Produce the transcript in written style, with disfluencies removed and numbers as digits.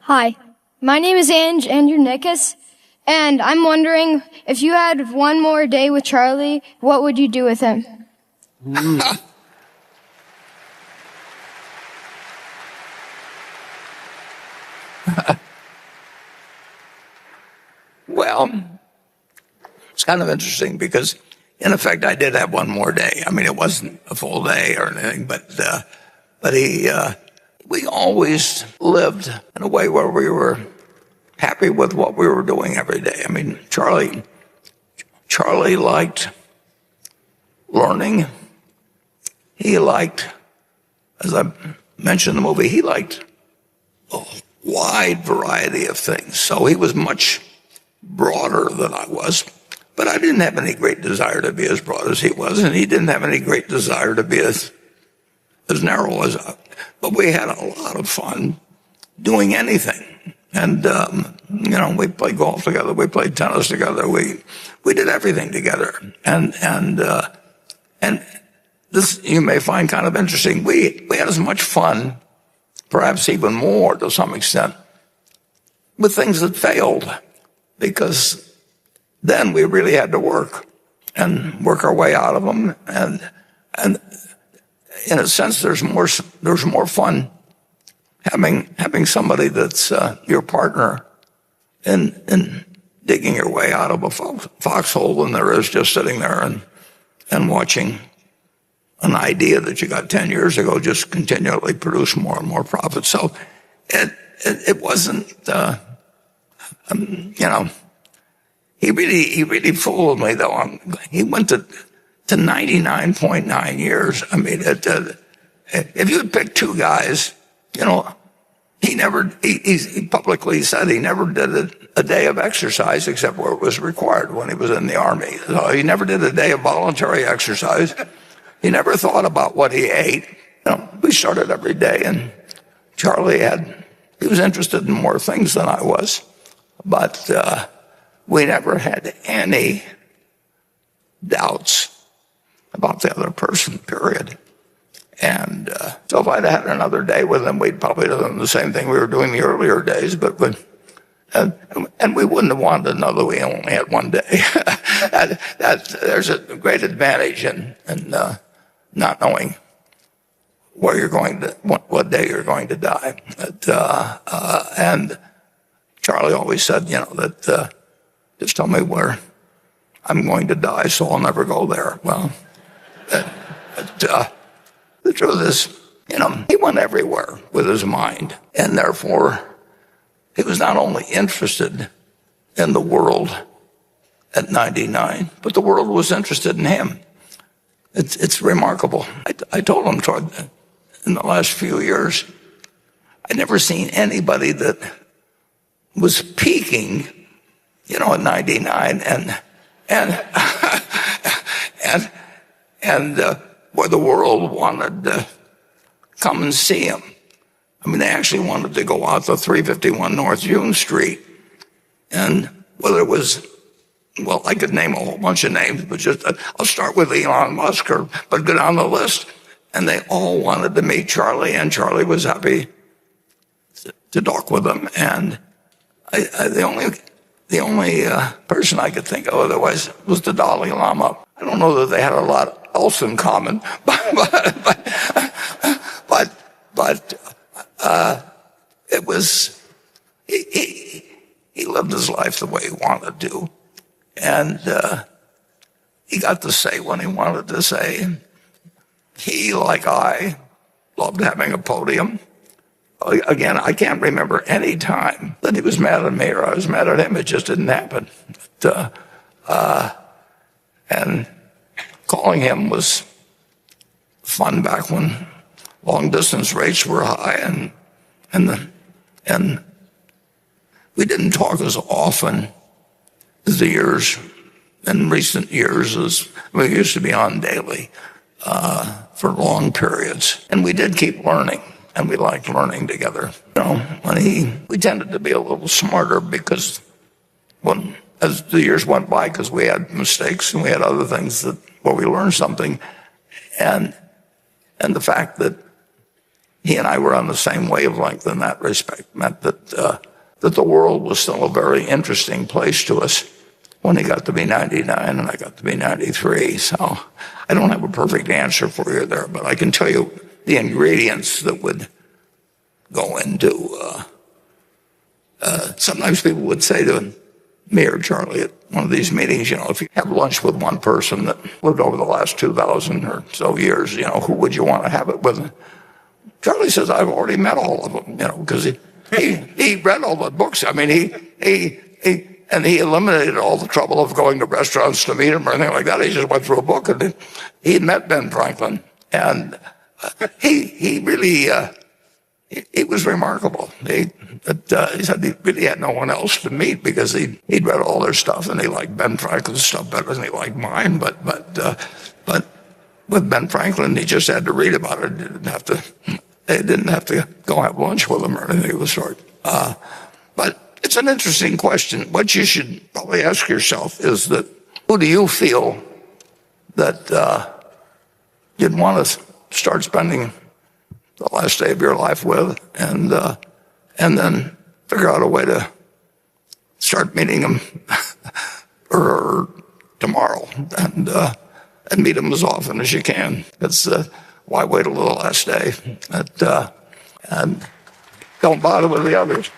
Hi, my name is Andrew Nickus, and I'm wondering if you had one more day with Charlie, what would you do with him? Well, it's kind of interesting because, in effect, I did have one more day. I mean, it wasn't a full day or anything, but we always lived in a way where we were happy with what we were doing every day. I mean, Charlie liked learning. He liked, as I mentioned in the movie, he liked a wide variety of things. So he was much broader than I was, but I didn't have any great desire to be as broad as he was, and he didn't have any great desire to be as narrow as I. But we had a lot of fun doing anything. And, we played golf together. We played tennis together. We did everything together. And this you may find kind of interesting. We had as much fun, perhaps even more to some extent, with things that failed, because then we really had to work our way out of them. And in a sense, there's more fun having somebody that's your partner in digging your way out of a foxhole than there is just sitting there and watching an idea that you got 10 years ago just continually produce more and more profit. So it wasn't, he really fooled me though. He went to 99.9 years. I mean, if you had picked two guys, he publicly said he never did a day of exercise except where it was required when he was in the Army. So he never did a day of voluntary exercise. He never thought about what he ate. We started every day, and Charlie he was interested in more things than I was, but we never had any doubts about the other person, period. And so if I'd had another day with him, we'd probably done the same thing we were doing the earlier days, and we wouldn't have wanted another. We only had one day. There's a great advantage in not knowing where you're going to, what day you're going to die. And Charlie always said, that just tell me where I'm going to die, so I'll never go there. Well, the truth is, he went everywhere with his mind, and therefore he was not only interested in the world at 99, but the world was interested in him. It's remarkable. I told him in the last few years, I'd never seen anybody that was peaking, at 99 and where the world wanted to come and see him. I mean, they actually wanted to go out to 351 North June Street, and whether it was, well, I could name a whole bunch of names, but just I'll start with Elon Musk, but go down the list, and they all wanted to meet Charlie, and Charlie was happy to talk with them. And the only person I could think of otherwise was the Dalai Lama. I don't know that they had a lot else in common, but it was he lived his life the way he wanted to, and he got to say what he wanted to say. He, like I, loved having a podium. Again, I can't remember any time that he was mad at me or I was mad at him. It just didn't happen. And calling him was fun back when long distance rates were high, and we didn't talk as often as in recent years as we used to be on daily for long periods. And we did keep learning, and we liked learning together. We tended to be a little smarter because as the years went by, because we had mistakes and we had other things where we learned something, and the fact that he and I were on the same wavelength in that respect. Meant that the world was still a very interesting place to us when he got to be 99 and I got to be 93. So I don't have a perfect answer for you there, but I can tell you the ingredients that would go into. Sometimes people would say to me or Charlie at one of these meetings, if you have lunch with one person that lived over the last 2,000 or so years, who would you want to have it with? Charlie says, I've already met all of them, because he read all the books. I mean, he eliminated all the trouble of going to restaurants to meet him or anything like that. He just went through a book, and he met Ben Franklin, and he really, it was remarkable. He said he really had no one else to meet because he'd read all their stuff, and he liked Ben Franklin's stuff better than he liked mine. But with Ben Franklin, he just had to read about it. They didn't have to go have lunch with him or anything of the sort. But it's an interesting question. What you should probably ask yourself is that who do you feel that you'd want to start spending the last day of your life with, and then figure out a way to start meeting them or tomorrow, and meet them as often as you can. It's why wait till the last day? And don't bother with the others.